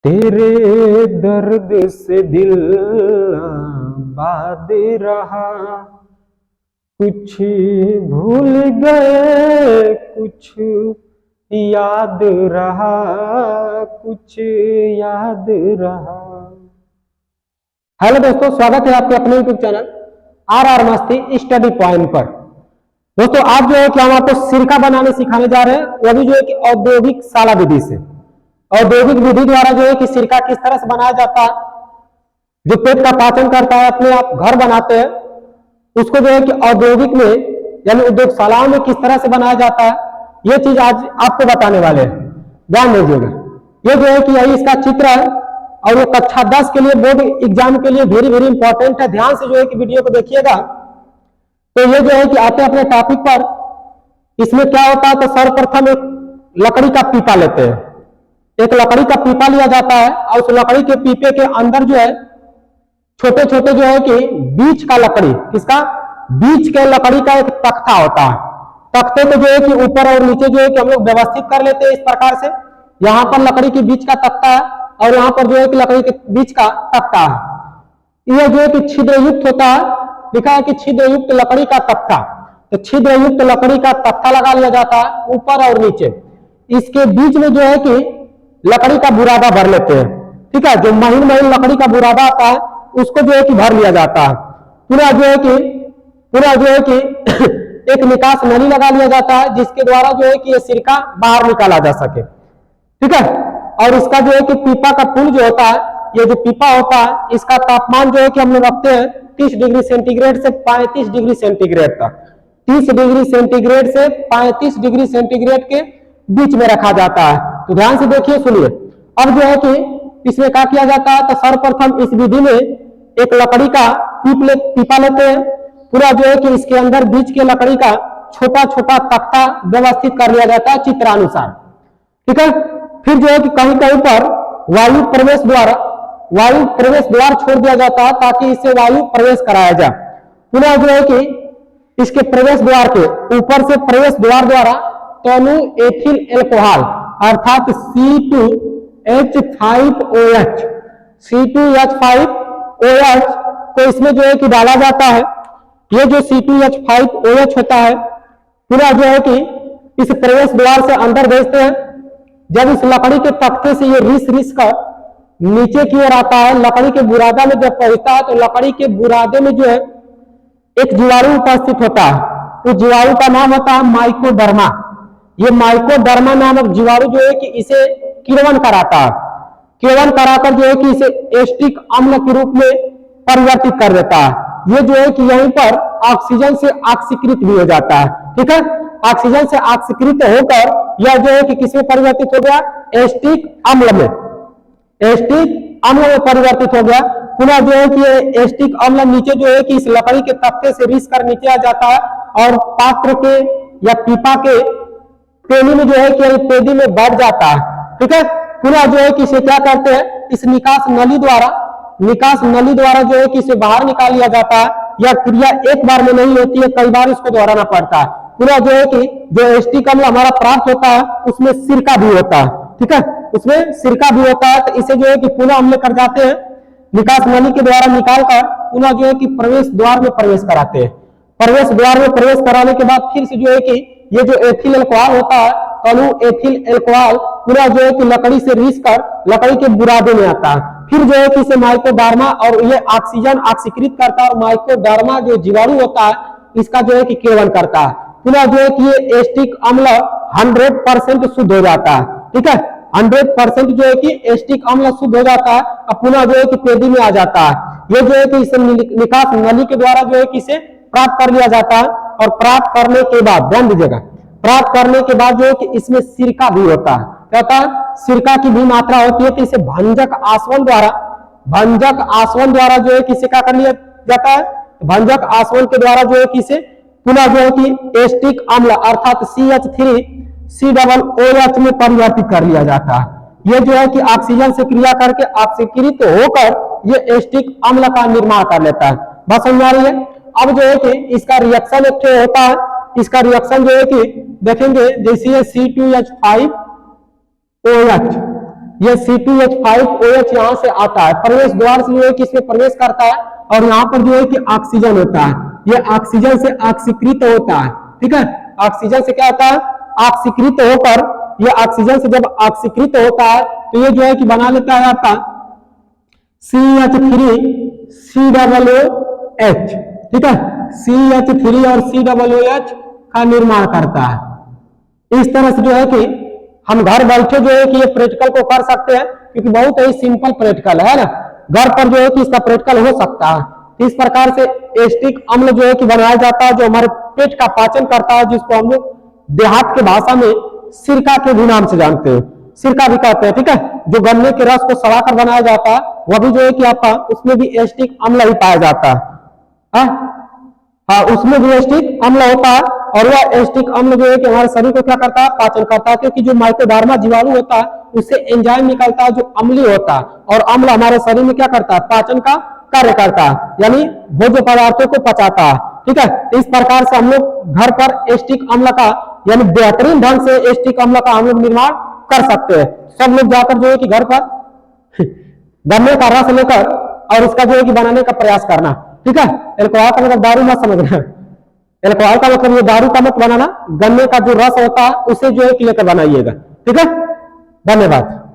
तेरे दर्द से दिल आबाद रहा, कुछ भूल गए कुछ याद रहा, कुछ याद रहा। हेलो दोस्तों, स्वागत है आपके अपने यूट्यूब चैनल आर मस्ती स्टडी पॉइंट पर। दोस्तों आज जो है कि हम आपको सिरका बनाने सिखाने जा रहे हैं, वो भी जो है कि औद्योगिक शाला विधि से। औद्योगिक विधि द्वारा जो है कि सिरका किस तरह से बनाया जाता है, जो पेट का पाचन करता है, अपने आप घर बनाते हैं, उसको जो है कि औद्योगिक में यानी उद्योगशालाओं में किस तरह से बनाया जाता है, ये चीज आज आपको बताने वाले हैं। ध्यान दीजिएगा, ये जो है कि यही इसका चित्र है और ये कक्षा 10 के लिए बोर्ड एग्जाम के लिए वेरी वेरी इंपॉर्टेंट है। ध्यान से जो है कि वीडियो को देखिएगा। तो ये जो है कि आते अपने टॉपिक पर, इसमें क्या होता है तो सर्वप्रथम एक लकड़ी का पीपा लेते हैं। एक लकड़ी का पीपा लिया जाता है और उस लकड़ी के पीपे के अंदर जो है छोटे छोटे जो है कि बीच का लकड़ी, किसका बीच के लकड़ी का एक तख्ता होता है। तख्ते को जो है कि ऊपर और नीचे जो है कि हम लोग व्यवस्थित कर लेते हैं इस प्रकार से। यहाँ पर लकड़ी के बीच का तख्ता है और यहाँ पर जो है कि लकड़ी के बीच का तख्ता है। यह जो है कि छिद्रयुक्त होता है, लिखा है कि छिद्रयुक्त लकड़ी का तख्ता। तो छिद्रयुक्त लकड़ी का तख्ता लगा लिया जाता है ऊपर और नीचे। इसके बीच में जो है कि लकड़ी का बुरादा भर लेते हैं। ठीक है, जो महीन महीन लकड़ी का बुरादा आता है उसको जो है कि भर लिया जाता है। पूरा जो है कि एक निकास नली लगा लिया जाता है, जिसके द्वारा जो है कि ये सिरका बाहर निकाला जा सके। ठीक है, और इसका जो है कि पीपा का पुल जो होता है, ये जो पीपा होता है, इसका तापमान जो है कि हम लोग रखते हैं 30 डिग्री सेंटीग्रेड से 35 डिग्री सेंटीग्रेड तक। 30 डिग्री सेंटीग्रेड से 35 डिग्री सेंटीग्रेड के बीच में रखा जाता है। तो ध्यान से देखिए, सुनिए। अब जो है कि इसमें क्या किया जाता है तो सर्वप्रथम इस विधि में एक लकड़ी का पीपा लेते हैं। पूरा जो है कि इसके अंदर बीच के लकड़ी का छोटा छोटा तख्ता व्यवस्थित कर लिया जाता है चित्रानुसार। ठीक है, फिर जो है कि कहीं कहीं पर वायु प्रवेश द्वार छोड़ दिया जाता है ताकि इससे वायु प्रवेश कराया जाए। पुनः जो है कि इसके प्रवेश द्वार के ऊपर से प्रवेश द्वार द्वारा टोलू एथिल एल्कोहल अर्थात C2H5OH को इसमें जो है कि डाला जाता है। ये जो C2H5OH होता है पूरा जो है कि इस प्रवेश द्वार से अंदर भेजते हैं। जब इस लकड़ी के तख्ते से ये रिस कर नीचे की ओर आता है, लकड़ी के बुरादा में जब पहुंचता है तो लकड़ी के बुरादे में जो है एक जीवाणु उपस्थित होता है। उस जीवाणु का नाम होता है माइकोडर्मा। ये माइकोडर्मा नामक जीवाणु जो है कि इसे किण्वन कराता है। किण्वन कराकर जो है कि इसे एस्टिक अम्ल के रूप में परिवर्तित कर देता है। ये जो है कि यहीं पर ऑक्सीजन से ऑक्सीकृत भी हो जाता है। ठीक है, ऑक्सीजन से ऑक्सीकृत होकर यह जो है कि किसमें परिवर्तित हो गया, एस्टिक अम्ल में परिवर्तित हो गया। पुनः जो है कि एस्टिक अम्ल नीचे जो है कि इस लकड़ी के तख्ते से रिस कर नीचे आ जाता है और पात्र के या पीपा के पेनी में जो है कि पेदी में बढ़ जाता है। ठीक है, पुनः जो है कि इसे क्या करते हैं, इस निकास नली द्वारा जो है कि इसे बाहर निकाल लिया जाता है। यह क्रिया एक बार में नहीं होती है, कई बार इसको दोहराना पड़ता है। पुनः जो है कि जो एस्टिक अम्ल हमारा प्राप्त होता है उसमें सिरका भी होता है। ठीक है, उसमें सिरका भी होता है। तो इसे जो है कि पुनः अम्ल कर जाते हैं, निकास नली के द्वारा निकालकर पुनः जो है कि प्रवेश द्वार में प्रवेश कराते हैं। प्रवेश द्वार में प्रवेश कराने के बाद फिर से जो है कि ये जो एथिल अल्कोहल होता है, टोलू एथिल अल्कोहल पूरा जो है कि लकड़ी से रिस कर लकड़ी के बुरादे में आता है। फिर जो है कि इसे माइकोडर्मा और ये ऑक्सीजन ऑक्सीकृत करता है और माइकोडर्मा जो जीवाणु होता है इसका जो है कि किण्वन करता है। पुनः जो है कि ये एस्टिक अम्ल 100% शुद्ध हो जाता है। ठीक है, 100% जो है कि एस्टिक अम्ल शुद्ध हो जाता है और पुनः जो है कि पेदी में आ जाता है। ये जो है कि इसे निकास नली के द्वारा जो है कि इसे प्राप्त कर लिया जाता है। और प्राप्त करने के बाद ध्यान दीजिएगा, प्राप्त करने के बाद जो है कि इसमें सिरका भी होता है। क्या होता है, सिरका की भी मात्रा होती है। तो इसे भंजक आसवन द्वारा जो है कि इसे क्या कर लिया जाता है, भंजक आसवन के द्वारा जो है कि इसे पुनः जो है कि एस्टिक अम्ल अर्थात CH3COOH में परिवर्तित कर लिया जाता है। ये जो है कि ऑक्सीजन से क्रिया करके ऑक्सीकृत होकर ये एस्टिक अम्ल का निर्माण कर लेता है। बस समझ आ रही है। अब जो है कि इसका रिएक्शन एक होता है। इसका रिएक्शन जो है कि देखेंगे, जैसे C2H5OH ये C2H5OH यहाँ से आता है, प्रवेश द्वार से जो है कि इसमें प्रवेश करता है और यहाँ पर जो है कि ऑक्सीजन होता है, ये ऑक्सीजन से ऑक्सीकृत होता है। ठीक है, ऑक्सीजन से क्या होता है, ऑक्सीकृत होकर, ये ऑक्सीजन से जब ऑक्सीकृत होता है तो ये जो है कि बना लेता है आपका CH3COOH। ठीक है, CH3 और COOH का निर्माण करता है। इस तरह से जो है कि हम घर बैठे जो है कि ये प्रैक्टिकल को कर सकते हैं, क्योंकि बहुत ही सिंपल प्रैक्टिकल है ना, घर पर जो है कि इसका प्रैक्टिकल हो सकता है। इस प्रकार से एसिटिक अम्ल जो है कि बनाया जाता है, जो हमारे पेट का पाचन करता है, जिसको हम लोग देहात के भाषा में सिरका के भी नाम से जानते हैं, सिरका भी कहते हैं। ठीक है, जो गन्ने के रस को सड़ाकर बनाया जाता है, वह भी जो है कि आपका उसमें भी एसिटिक अम्ल ही पाया जाता है। हाँ, उसमें भी एसिटिक अम्ल होता है और वह एसिटिक अम्ल जो है कि हमारे शरीर को क्या करता है, पाचन करता है, क्योंकि जो माइकोडर्मा जीवाणु होता है उससे एंजाइम निकलता है जो अम्लीय होता है, और अम्ल हमारे शरीर में क्या करता है, पाचन का कार्य करता है, यानी भोज्य पदार्थों को पचाता है। ठीक है, इस प्रकार से हम लोग घर पर एसिटिक अम्ल का यानी बेहतरीन ढंग से एसिटिक अम्ल का हम लोग निर्माण कर सकते हैं। सब लोग जाकर जो है कि घर पर गन्ने का रस लेकर और उसका जो है कि बनाने का प्रयास करना। ठीक है, एल्कोहल का मतलब दारू मत समझना, एल्कोहल का मतलब ये दारू का मत बनाना, गन्ने का जो रस होता है उसे जो है कि लेकर बनाइएगा। ठीक है, धन्यवाद।